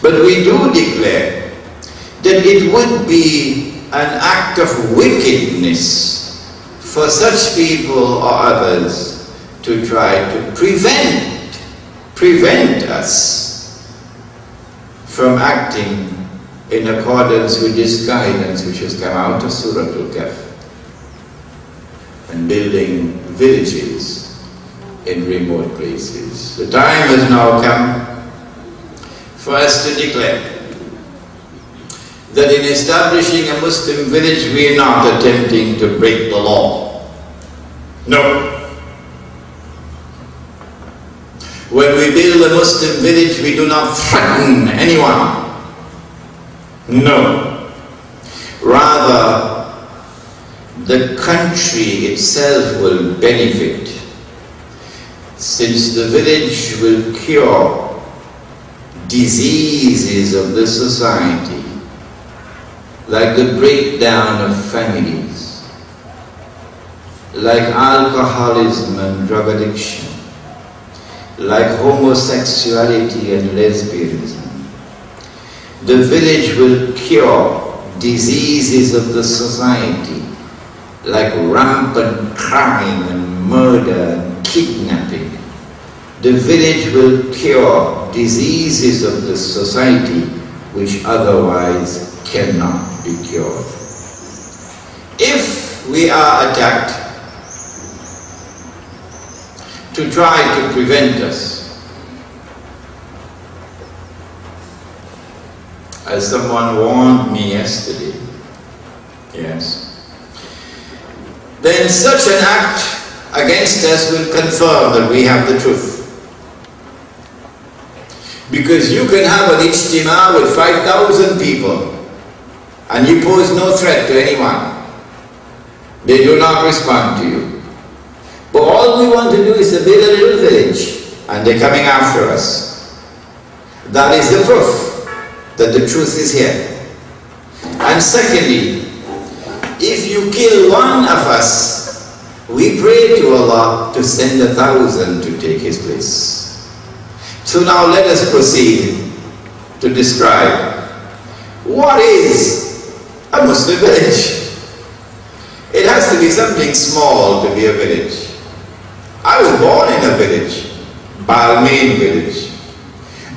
But we do declare that it would be an act of wickedness for such people or others to try to prevent us from acting in accordance with this guidance which has come out of Surah Al-Kahf and building villages in remote places. The time has now come for us to declare that in establishing a Muslim village we are not attempting to break the law. No. When we build a Muslim village we do not threaten anyone. No. Rather, the country itself will benefit, since the village will cure diseases of the society, like the breakdown of families, like alcoholism and drug addiction, like homosexuality and lesbianism. The village will cure diseases of the society, like rampant crime and murder and kidnapping. The village will cure diseases of the society which otherwise cannot be cured. If we are attacked to try to prevent us, as someone warned me yesterday, yes, then such an act against us will confirm that we have the truth. Because you can have an ijtima with 5,000 people and you pose no threat to anyone. They do not respond to you. But all we want to do is to build a little village and they're coming after us. That is the proof that the truth is here. And secondly, if you kill one of us, we pray to Allah to send 1,000 to take his place. So now let us proceed to describe what is a Muslim village. It has to be something small to be a village. I was born in a village, Balmain village.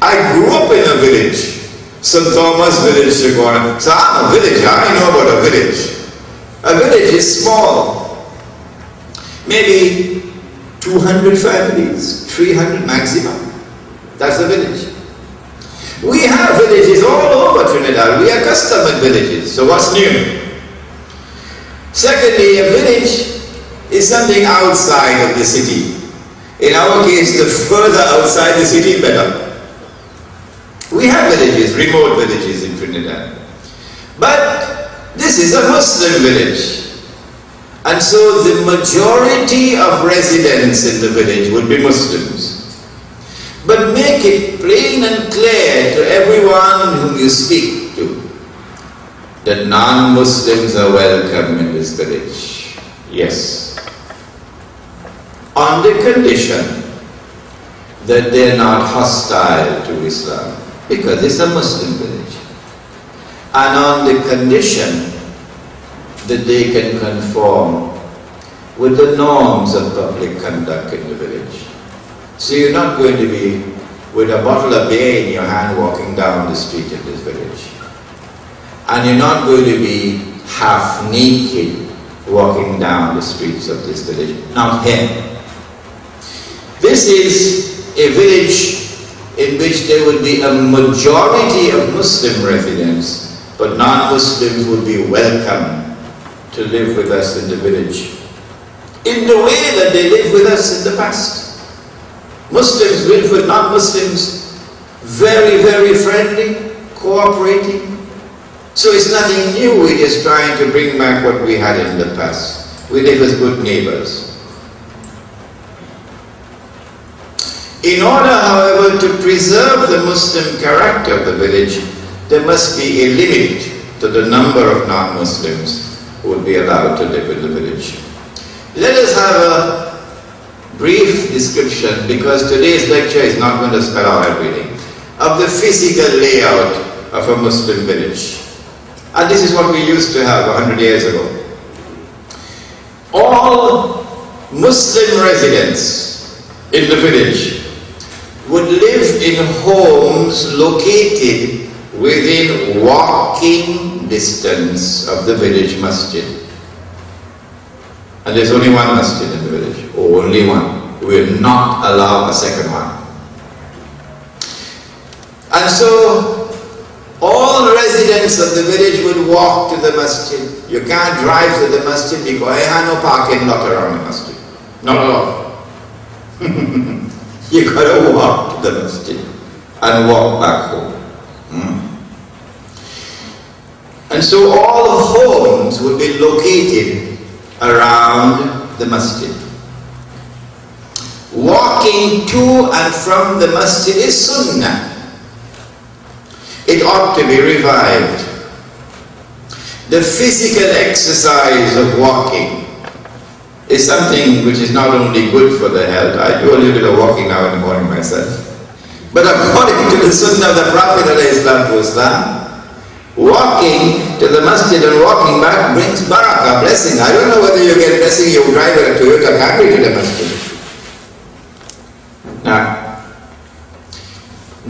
I grew up in a village, St. Thomas village, Shigona. So I'm a villager, I know about a village. A village is small. Maybe 200 families, 300 maximum. That's a village. We have villages all over Trinidad. We are accustomed villages. So what's new? Secondly, a village is something outside of the city. In our case, the further outside the city, better. We have villages, remote villages in Trinidad. But this is a Muslim village. And so the majority of residents in the village would be Muslims. But make it plain and clear to everyone whom you speak to that non-Muslims are welcome in this village. Yes. On the condition that they are not hostile to Islam, because it's a Muslim village. And on the condition that they can conform with the norms of public conduct in the village. So you're not going to be with a bottle of beer in your hand walking down the street in this village. And you're not going to be half naked walking down the streets of this village. Not here. This is a village in which there would be a majority of Muslim residents, but non-Muslims would be welcome to live with us in the village in the way that they lived with us in the past. Muslims live with non-Muslims very, very friendly, cooperating. So it's nothing new, we're just trying to bring back what we had in the past. We live as good neighbors. In order, however, to preserve the Muslim character of the village, there must be a limit to the number of non-Muslims who would be allowed to live in the village. Let us have a brief description, because today's lecture is not going to spell out everything. of the physical layout of a Muslim village. And this is what we used to have 100 years ago. All Muslim residents in the village would live in homes located within walking distance of the village masjid. And there's only one masjid in the village, only one. We will not allow a second one. And so all residents of the village would walk to the masjid. You can't drive to the masjid because I have no parking lot around the masjid. Not at all. You gotta walk to the masjid and walk back home. And so all homes would be located around the masjid. Walking to and from the masjid is sunnah. It ought to be revived. The physical exercise of walking is something which is not only good for the health. I do a little bit of walking now in the morning myself. But according to the sunnah of the Prophet ﷺ, walking to the masjid and walking back brings barakah, blessing. I don't know whether you get blessing, you drive a Toyota Camry to the masjid. Now,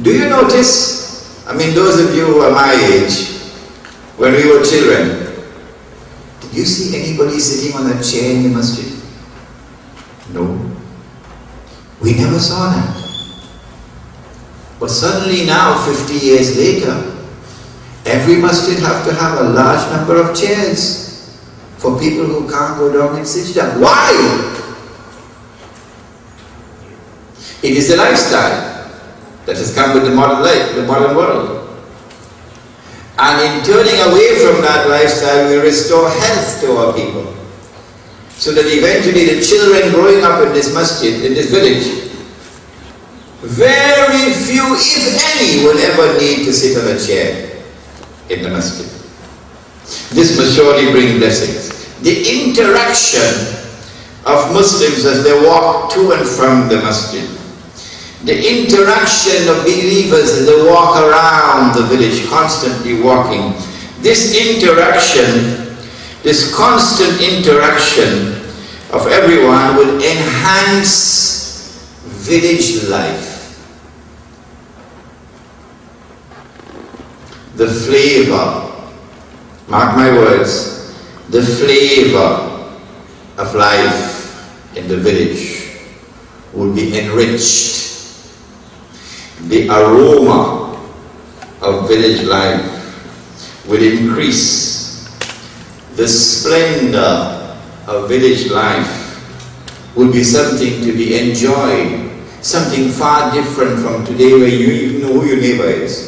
do you notice, I mean those of you who are my age, when we were children, did you see anybody sitting on a chair in the masjid? No. We never saw that. But suddenly now, 50 years later, every masjid have to have a large number of chairs for people who can't go down and sit down. Why? It is the lifestyle that has come with the modern life, the modern world. And in turning away from that lifestyle, we restore health to our people. So that eventually the children growing up in this masjid, in this village, very few, if any, will ever need to sit on a chair in the masjid. This must surely bring blessings. The interaction of Muslims as they walk to and from the masjid, the interaction of believers as they walk around the village, constantly walking, this interaction, this constant interaction of everyone will enhance village life. The flavor, mark my words, the flavor of life in the village will be enriched. The aroma of village life will increase. The splendor of village life will be something to be enjoyed, something far different from today where you even know who your neighbor is.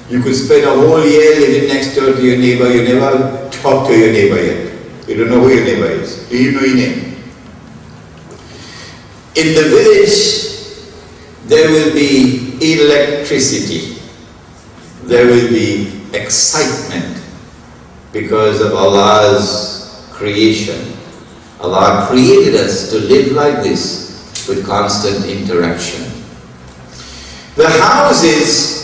You could spend a whole year living next door to your neighbor, you never talk to your neighbor yet. You don't know who your neighbor is. You even know your name. In the village, there will be electricity. There will be excitement because of Allah's creation. Allah created us to live like this with constant interaction. The houses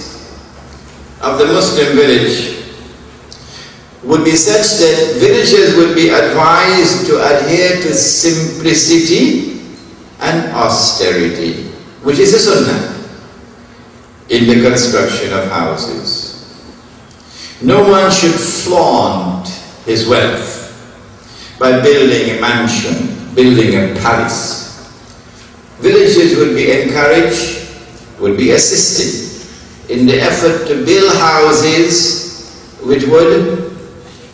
of the Muslim village would be such that villagers would be advised to adhere to simplicity and austerity, which is a sunnah in the construction of houses. No one should flaunt his wealth by building a mansion, building a palace. Villagers would be encouraged, would be assisted in the effort to build houses which would,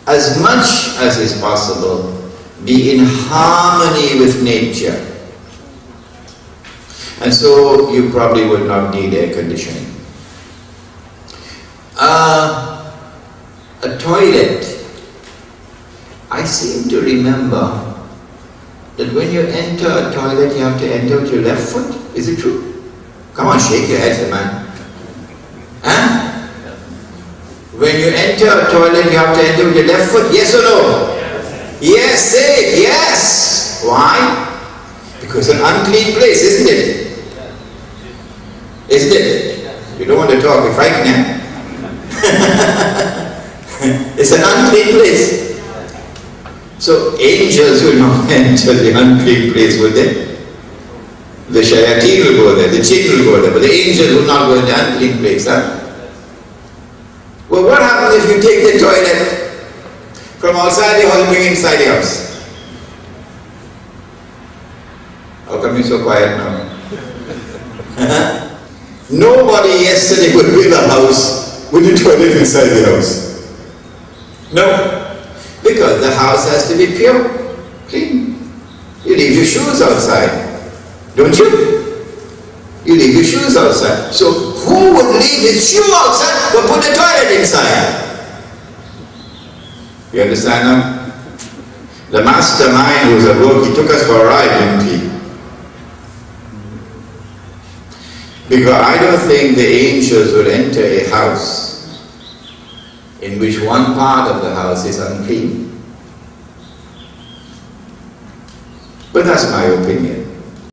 as much as is possible, be in harmony with nature. And so you probably would not need air conditioning. A toilet. I seem to remember that when you enter a toilet, you have to enter with your left foot. Is it true? Come on, shake your head, man. Huh? When you enter a toilet, you have to enter with your left foot. Yes or no? Yes, say it. Yes. Why? Because it's an unclean place, isn't it? Isn't it? You don't want to talk, you're frightened. It's an unclean place. So angels will not enter the unclean place, would they? The shayateen will go there, the jinn will go there, but the angels will not go in the unclean place. Huh? Well, what happens if you take the toilet from outside the house and bring it inside the house? How come you're so quiet now? Nobody yesterday would build a house with the toilet inside the house. No. Because the house has to be pure, clean. You leave your shoes outside, don't you? You leave your shoes outside. So who would leave his shoe outside but put the toilet inside? You understand now? The mastermind who was at work, he took us for a ride, didn't he? Because I don't think the angels will enter a house in which one part of the house is unclean. But that's my opinion.